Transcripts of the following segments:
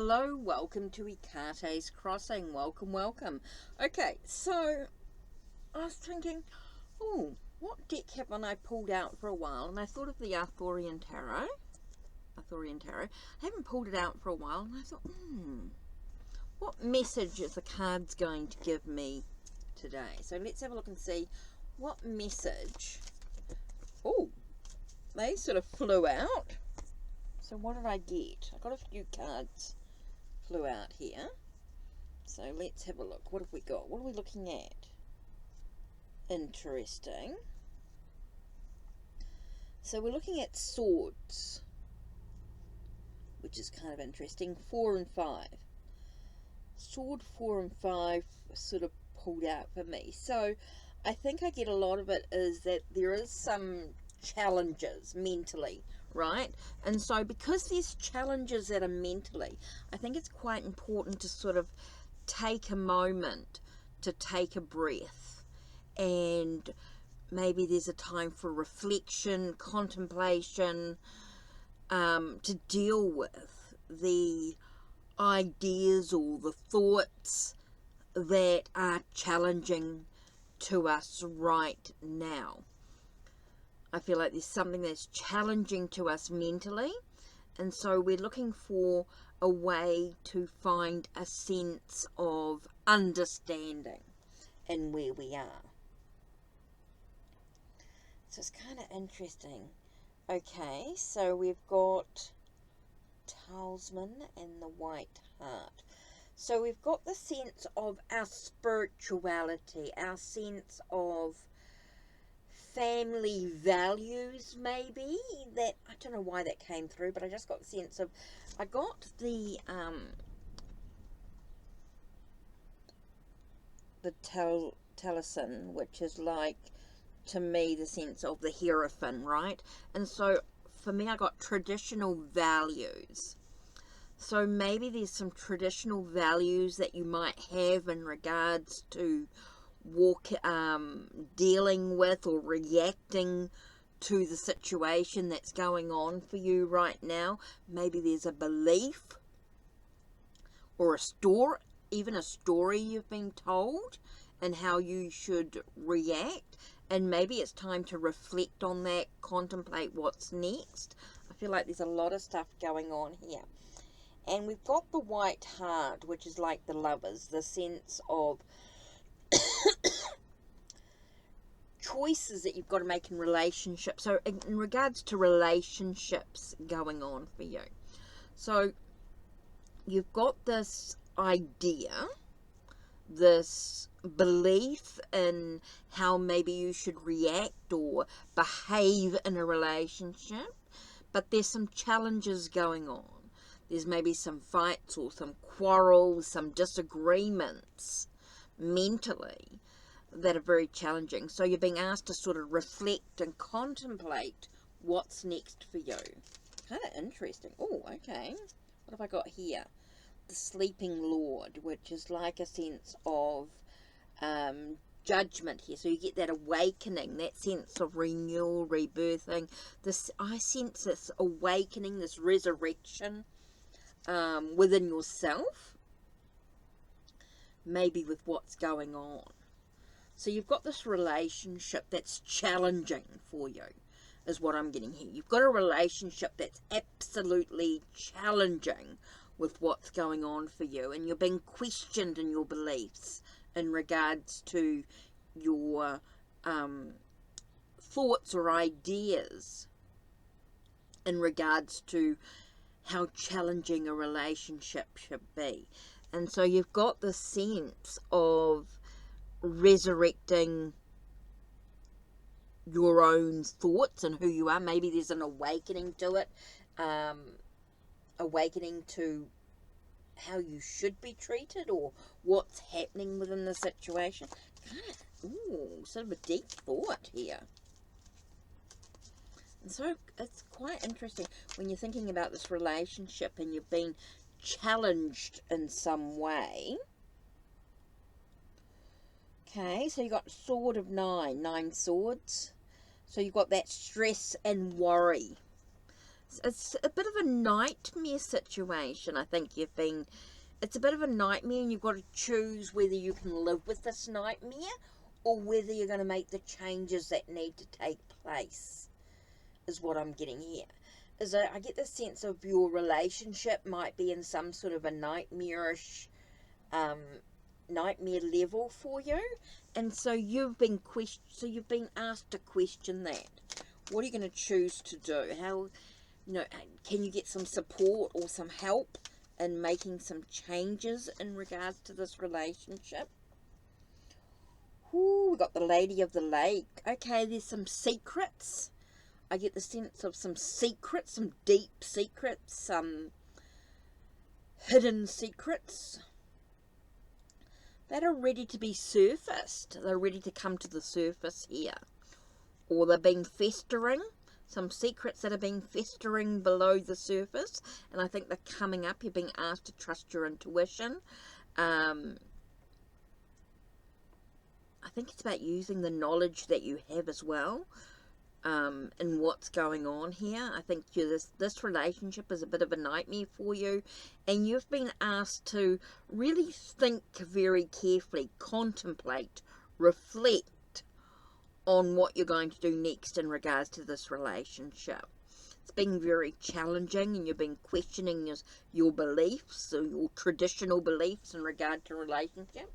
hello, welcome to Ikate's Crossing. Welcome. Okay, so I was thinking, oh, what deck haven't I pulled out for a while? And I thought of the Arthurian Tarot. I haven't pulled it out for a while, and I thought, what message is the cards going to give me today? So let's have a look and see what message. Oh, they sort of flew out. So what did I get? I got a few cards flew out here. So let's have a look. What have we got? What are we looking at? Interesting. So we're looking at swords, which is kind of interesting. 4 and 5. Sword 4 and 5 sort of pulled out for me. So I think I get a lot of it is that there is some challenges mentally, right? And so because there's challenges that are mentally, I think it's quite important to sort of take a moment to take a breath, and maybe there's a time for reflection, contemplation, to deal with the ideas or the thoughts that are challenging to us right now. I feel like there's something that's challenging to us mentally, and so we're looking for a way to find a sense of understanding in where we are. So it's kind of interesting. Okay, so we've got Talisman and the White Heart. So we've got the sense of our spirituality, our sense of family values, maybe. That, I don't know why that came through, but I just got the sense of, I got the talisman, which is like, to me, the sense of the hierophant, right? And so for me, I got traditional values. So maybe there's some traditional values that you might have in regards to dealing with or reacting to the situation that's going on for you right now. Maybe there's a belief or a story, even a story you've been told, and how you should react. And maybe it's time to reflect on that, contemplate what's next. I feel like there's a lot of stuff going on here. And we've got the White Heart, which is like the Lovers, the sense of choices that you've got to make in relationships. So in regards to relationships going on for you. So you've got this idea, this belief in how maybe you should react or behave in a relationship, but there's some challenges going on. There's maybe some fights or some quarrels, some disagreements mentally that are very challenging. So you're being asked to sort of reflect and contemplate what's next for you. Kind of interesting. Oh, okay. What have I got here? The Sleeping Lord, which is like a sense of judgment here. So you get that awakening, that sense of renewal, rebirthing. This, I sense this awakening, this resurrection within yourself, maybe with what's going on. So you've got this relationship that's challenging for you, is what I'm getting here. You've got a relationship that's absolutely challenging with what's going on for you, and you're being questioned in your beliefs in regards to your thoughts or ideas in regards to how challenging a relationship should be. And so you've got the sense of resurrecting your own thoughts and who you are. Maybe there's an awakening to it, awakening to how you should be treated or what's happening within the situation. Sort of a deep thought here. And so it's quite interesting when you're thinking about this relationship and you've been challenged in some way. Okay, so you got Sword of 9 swords. So you've got that stress and worry It's a bit of a nightmare situation. I think it's a bit of a nightmare, and you've got to choose whether you can live with this nightmare or whether you're going to make the changes that need to take place, is what I'm getting here. I get the sense of your relationship might be in some sort of a nightmarish nightmare level for you, and so you've been asked to question that. What are you going to choose to do? How, can you get some support or some help in making some changes in regards to this relationship? Ooh, we got the Lady of the Lake. Okay, there's some secrets. I get the sense of some secrets, some deep secrets, some hidden secrets that are ready to be surfaced. They're ready to come to the surface here. Or they've been festering. Some secrets that have been festering below the surface. And I think they're coming up. You're being asked to trust your intuition. I think it's about using the knowledge that you have as well. And what's going on here. I think this relationship is a bit of a nightmare for you, and you've been asked to really think very carefully, contemplate, reflect on what you're going to do next in regards to this relationship. It's been very challenging, and you've been questioning your beliefs, or your traditional beliefs in regard to relationships.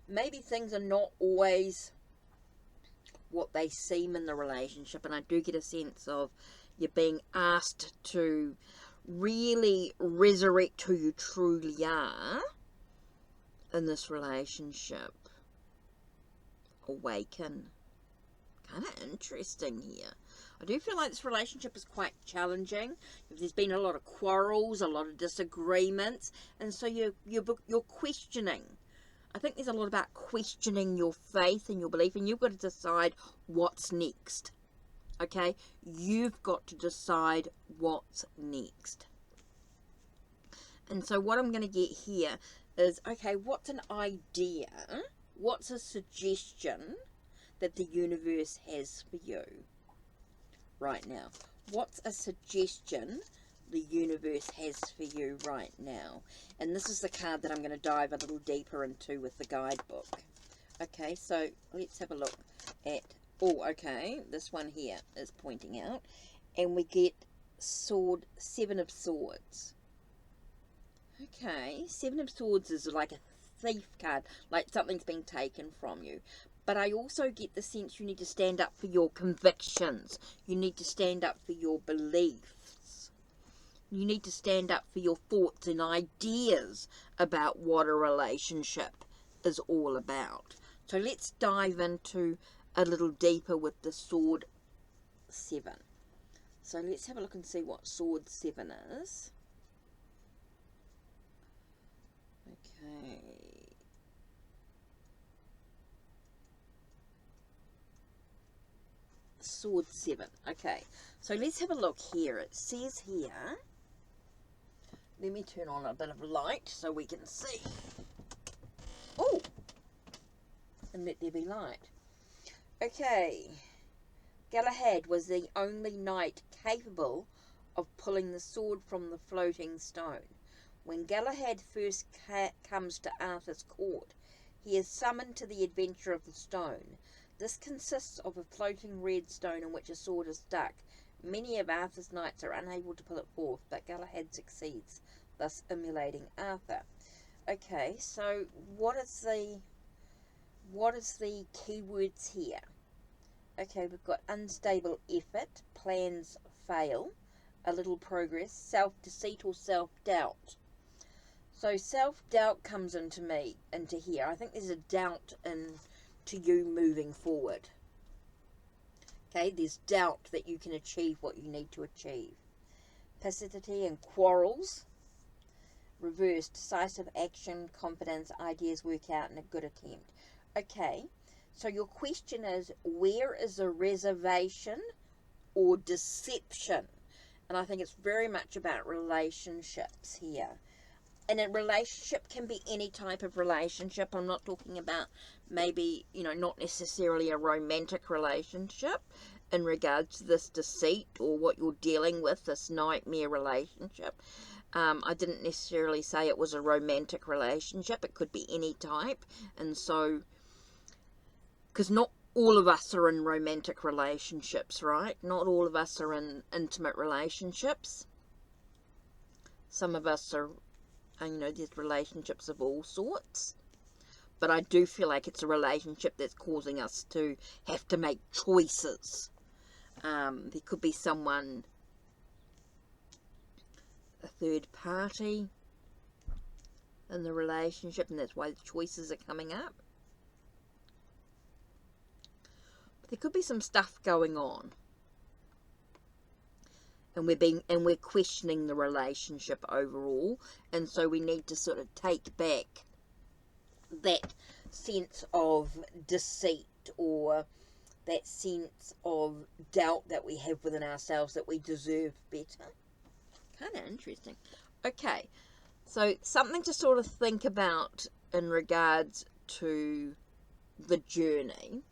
Maybe things are not always what they seem in the relationship, and I do get a sense of you're being asked to really resurrect who you truly are in this relationship. Awaken. Kind of interesting here. I do feel like this relationship is quite challenging. There's been a lot of quarrels, a lot of disagreements, and so you're questioning. I think there's a lot about questioning your faith and your belief, and you've got to decide what's next. Okay? You've got to decide what's next. And so what I'm going to get here is, okay, what's an idea? What's a suggestion that the universe has for you right now? What's a suggestion the universe has for you right now? And this is the card that I'm going to dive a little deeper into with the guidebook. Okay, so let's have a look at, this one here is pointing out, and we get Seven of Swords. Okay, Seven of Swords is like a thief card, like something's been taken from you. But I also get the sense you need to stand up for your convictions. You need to stand up for your beliefs. You need to stand up for your thoughts and ideas about what a relationship is all about. So let's dive into a little deeper with the Sword 7. So let's have a look and see what Sword 7 is. Okay. Sword 7. Okay. So let's have a look here. It says here, let me turn on a bit of light so we can see. Oh! And let there be light. Okay. Galahad was the only knight capable of pulling the sword from the floating stone. When Galahad first comes to Arthur's court, he is summoned to the adventure of the stone. This consists of a floating red stone in which a sword is stuck. Many of Arthur's knights are unable to pull it forth, but Galahad succeeds, thus emulating Arthur. Okay, so what is the keywords here? Okay, we've got unstable effort, plans fail, a little progress, self-deceit or self-doubt. So self-doubt comes into here. I think there's a doubt to you moving forward. Okay, there's doubt that you can achieve what you need to achieve. Passivity and quarrels. Reversed, decisive action, confidence, ideas work out in a good attempt. Okay, so your question is, where is a reservation or deception? And I think it's very much about relationships here. And a relationship can be any type of relationship. I'm not talking about maybe, not necessarily a romantic relationship. in regards to this deceit or what you're dealing with, this nightmare relationship. I didn't necessarily say it was a romantic relationship. It could be any type. And so, because not all of us are in romantic relationships, right? Not all of us are in intimate relationships. Some of us are, you know, there's relationships of all sorts. But I do feel like it's a relationship that's causing us to have to make choices. There could be someone, a third party in the relationship, and that's why the choices are coming up. But there could be some stuff going on, and we're questioning the relationship overall, and so we need to sort of take back that sense of deceit or that sense of doubt that we have within ourselves that we deserve better. Kind of interesting. Okay, so something to sort of think about in regards to the journey.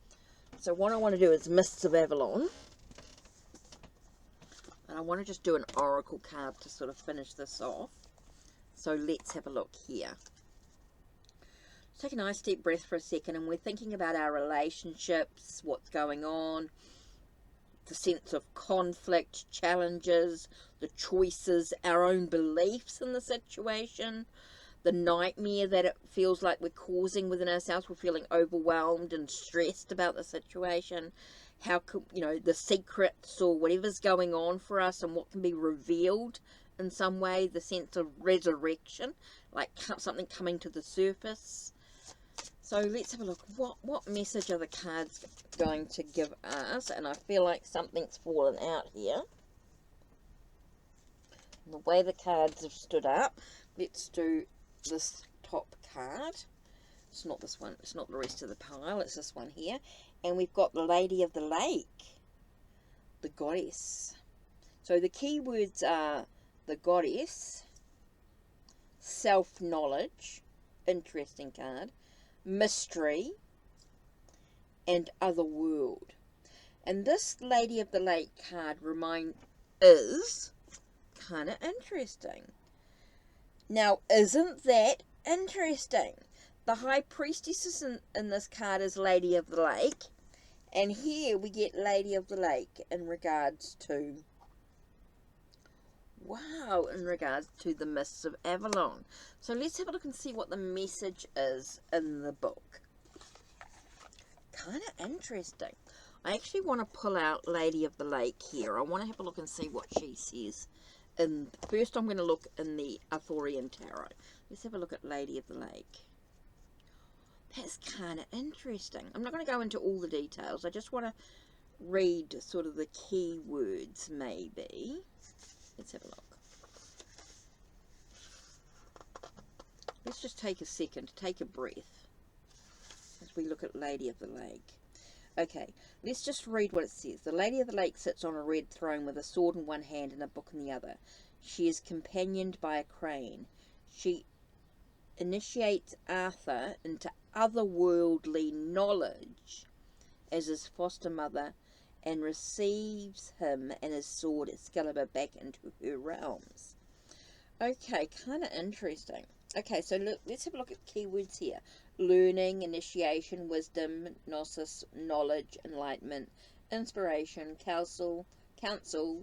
So what I want to do is Mists of Avalon. And I want to just do an oracle card to sort of finish this off. So let's have a look here. Take a nice deep breath for a second, and we're thinking about our relationships, what's going on, the sense of conflict, challenges, the choices, our own beliefs in the situation, the nightmare that it feels like we're causing within ourselves. We're feeling overwhelmed and stressed about the situation. How could, you know, the secrets or whatever's going on for us and what can be revealed in some way, the sense of resurrection, like something coming to the surface. So let's have a look. What message are the cards going to give us? And I feel like something's fallen out here. And the way the cards have stood up, let's do this top card. It's not this one. It's not the rest of the pile. It's this one here. And we've got the Lady of the Lake, the Goddess. So the key words are the Goddess, self-knowledge, interesting card, mystery, and other world. And this Lady of the Lake card is kind of interesting. Now, isn't that interesting? The High Priestess in this card is Lady of the Lake, and here we get Lady of the Lake in regards to, wow, in regards to the Mists of Avalon. So let's have a look and see what the message is in the book. Kind of interesting. I actually want to pull out Lady of the Lake here. I want to have a look and see what she says. And first I'm going to look in the Arthurian Tarot. Let's have a look at Lady of the Lake. That's kind of interesting. I'm not going to go into all the details. I just want to read sort of the key words, maybe. Let's have a look. Let's just take a second, take a breath, as we look at Lady of the Lake. Okay, let's just read what it says. The Lady of the Lake sits on a red throne with a sword in one hand and a book in the other. She is companioned by a crane. She initiates Arthur into otherworldly knowledge as his foster mother and receives him and his sword Excalibur back into her realms. Okay, kind of interesting. Okay, so let's have a look at keywords here. Learning, initiation, wisdom, gnosis, knowledge, enlightenment, inspiration, counsel,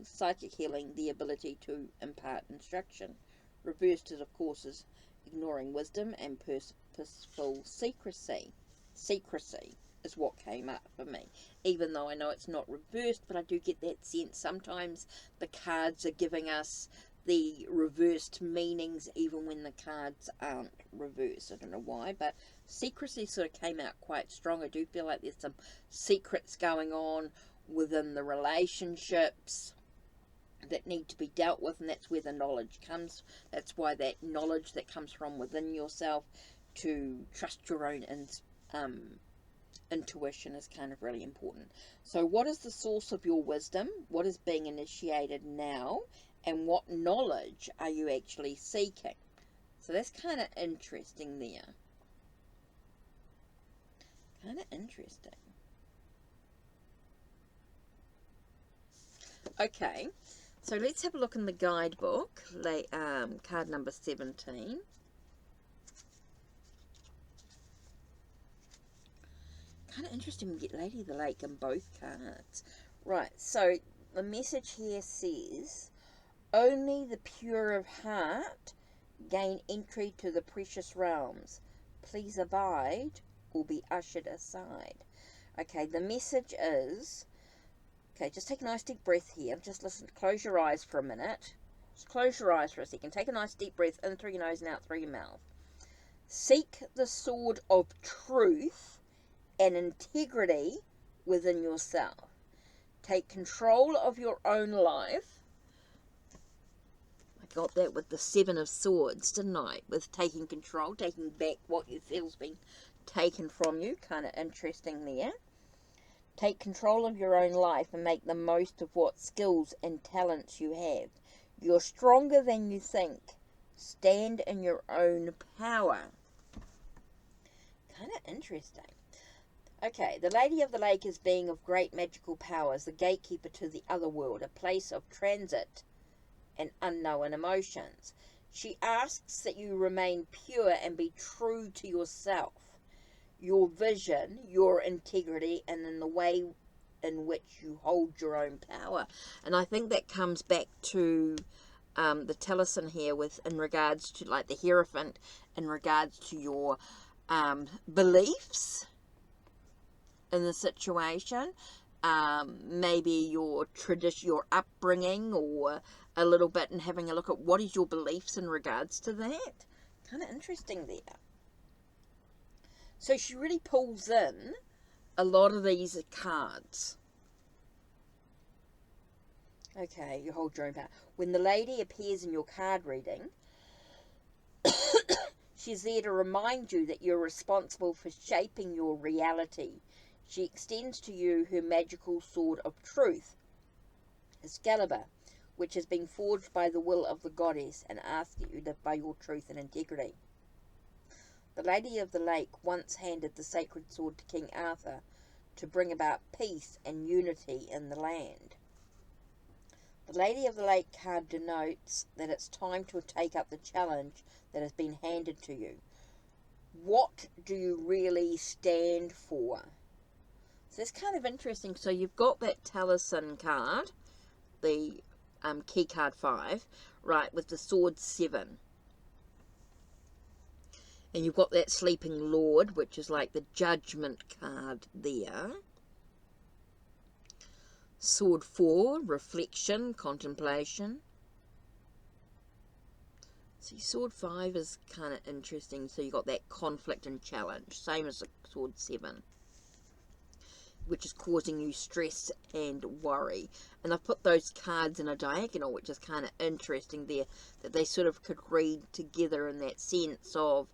psychic healing, the ability to impart instruction. Reversed it, of course, is ignoring wisdom and purposeful secrecy. Secrecy is what came up for me, even though I know it's not reversed, but I do get that sense sometimes the cards are giving us the reversed meanings even when the cards aren't reversed. I don't know why, but secrecy sort of came out quite strong. I do feel like there's some secrets going on within the relationships that need to be dealt with, and that's where the knowledge comes. That's why that knowledge that comes from within yourself to trust your own intuition is kind of really important. So what is the source of your wisdom? What is being initiated now? And what knowledge are you actually seeking? So that's kind of interesting there. Kind of interesting. Okay, so let's have a look in the guidebook, card number 17. Kind of interesting we get Lady of the Lake in both cards. Right, so the message here says, only the pure of heart gain entry to the precious realms. Please abide or be ushered aside. Okay, the message is, okay, just take a nice deep breath here. Just listen, close your eyes for a minute. Just close your eyes for a second. Take a nice deep breath in through your nose and out through your mouth. Seek the sword of truth and integrity within yourself. Take control of your own life. I got that with the 7 of Swords, didn't I? With taking control, taking back what you feel's been taken from you. Kind of interesting there. Take control of your own life and make the most of what skills and talents you have. You're stronger than you think. Stand in your own power. Kind of interesting. Okay, the Lady of the Lake is being of great magical powers, the gatekeeper to the other world, a place of transit and unknown emotions. She asks that you remain pure and be true to yourself, your vision, your integrity, and in the way in which you hold your own power. And I think that comes back to the Taliesin here in regards to like the Hierophant, in regards to your beliefs in the situation, maybe your tradition, your upbringing, or a little bit, and having a look at what is your beliefs in regards to that. Kind of interesting there. So she really pulls in a lot of these cards. Okay, you hold your own power. When the lady appears in your card reading, she's there to remind you that you're responsible for shaping your reality. She extends to you her magical sword of truth, Excalibur, which has been forged by the will of the goddess, and asks that you live by your truth and integrity. The Lady of the Lake once handed the sacred sword to King Arthur to bring about peace and unity in the land. The Lady of the Lake card denotes that it's time to take up the challenge that has been handed to you. What do you really stand for? So it's kind of interesting. So you've got that Taliesin card, the key card 5, right, with the sword 7. And you've got that Sleeping Lord, which is like the Judgment card there. Sword 4, reflection, contemplation. See, sword 5 is kind of interesting. So you've got that conflict and challenge, same as the sword 7, which is causing you stress and worry. And I've put those cards in a diagonal, which is kind of interesting there, that they sort of could read together in that sense of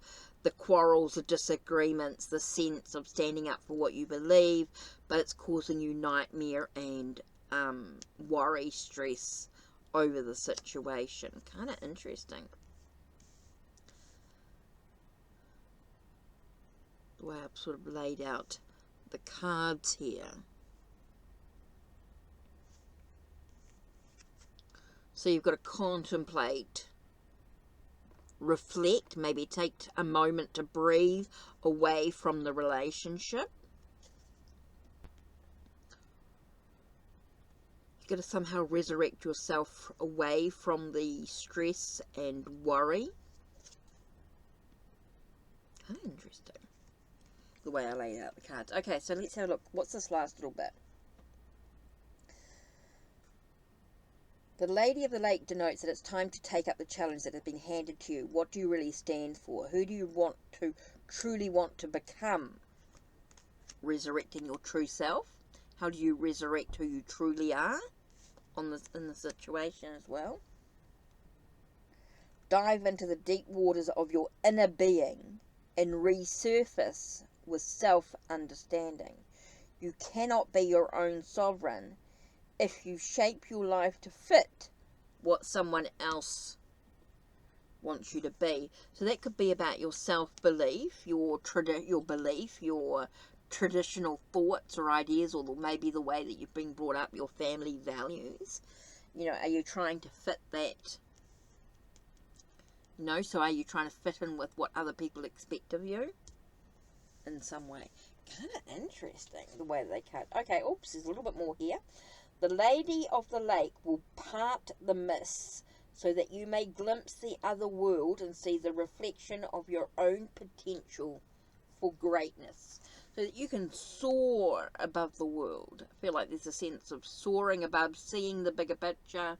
the quarrels, the disagreements, the sense of standing up for what you believe, but it's causing you nightmare and worry, stress over the situation. Kind of interesting. The way I've sort of laid out the cards here. So you've got to contemplate, reflect, maybe take a moment to breathe away from the relationship. You've got to somehow resurrect yourself away from the stress and worry. Kind of interesting, the way I laid out the cards. Okay, so let's have a look. What's this last little bit? The Lady of the Lake denotes that it's time to take up the challenge that has been handed to you. What do you really stand for? Who do you truly want to become? Resurrecting your true self. How do you resurrect who you truly are in the situation as well? Dive into the deep waters of your inner being and resurface with self-understanding. You cannot be your own sovereign if you shape your life to fit what someone else wants you to be. So that could be about your self-belief, your belief, your traditional thoughts or ideas, or maybe the way that you've been brought up, your family values. You know, are you trying to fit that? You know, so are you trying to fit in with what other people expect of you in some way? Kind of interesting the way they cut. Okay, oops, there's a little bit more here. The Lady of the Lake will part the mists so that you may glimpse the other world and see the reflection of your own potential for greatness. So that you can soar above the world. I feel like there's a sense of soaring above, seeing the bigger picture.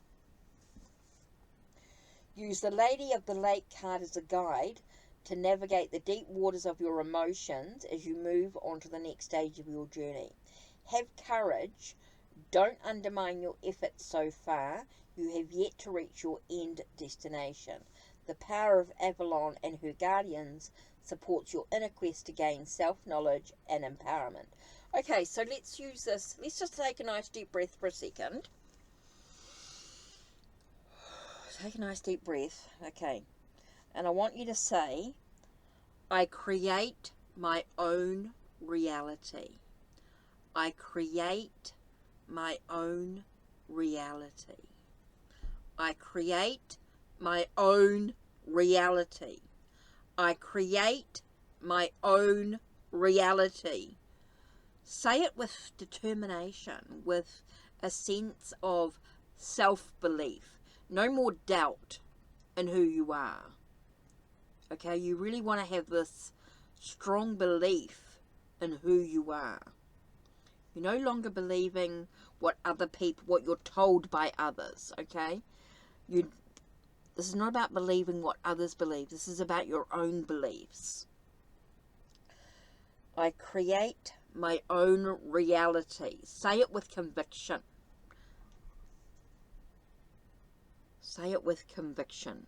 Use the Lady of the Lake card as a guide to navigate the deep waters of your emotions as you move on to the next stage of your journey. Have courage. Don't undermine your efforts so far. You have yet to reach your end destination. The power of Avalon and her guardians supports your inner quest to gain self-knowledge and empowerment. Okay, so let's use this. Let's just take a nice deep breath for a second. Take a nice deep breath. Okay. And I want you to say, I create my own reality. I create my own reality. I create my own reality. I create my own reality. Say it with determination, with a sense of self-belief. No more doubt in who you are. Okay, you really want to have this strong belief in who you are. You're no longer believing what other people, what you're told by others, okay? This is not about believing what others believe. This is about your own beliefs. I create my own reality. Say it with conviction. Say it with conviction.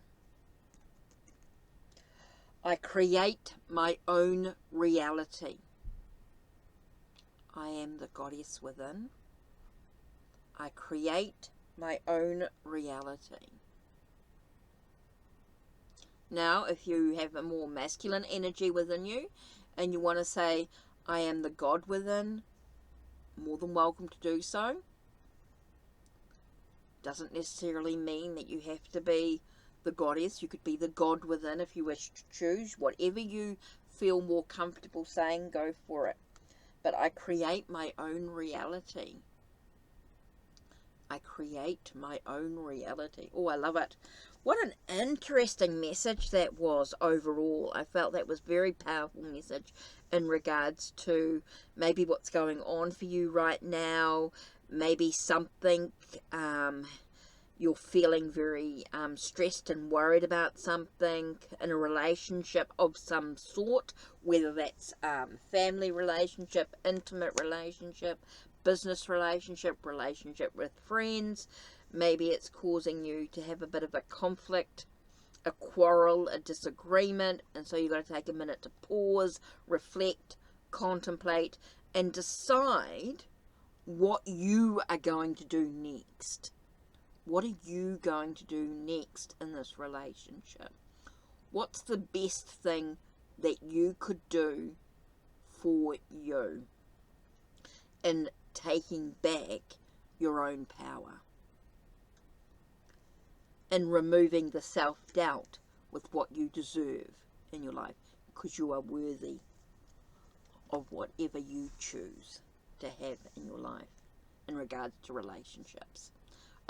I create my own reality. I am the goddess within. I create my own reality. Now, if you have a more masculine energy within you and you want to say, I am the God within, more than welcome to do so. Doesn't necessarily mean that you have to be the goddess. You could be the God within if you wish to choose. Whatever you feel more comfortable saying, go for it. But I create my own reality. I create my own reality. Oh, I love it. What an interesting message that was overall. I felt that was a very powerful message in regards to maybe what's going on for you right now. Maybe something you're feeling very stressed and worried about, something in a relationship of some sort, whether that's family relationship, intimate relationship, business relationship, relationship with friends. Maybe it's causing you to have a bit of a conflict, a quarrel, a disagreement, and so you've got to take a minute to pause, reflect, contemplate, and decide what you are going to do next. What are you going to do next in this relationship? What's the best thing that you could do for you in taking back your own power? And removing the self-doubt with what you deserve in your life, because you are worthy of whatever you choose to have in your life in regards to relationships.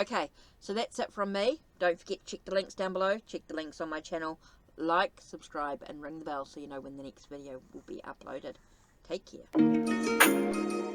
Okay, so that's it from me. Don't forget to check the links down below. Check the links on my channel. Like, subscribe, and ring the bell so you know when the next video will be uploaded. Take care.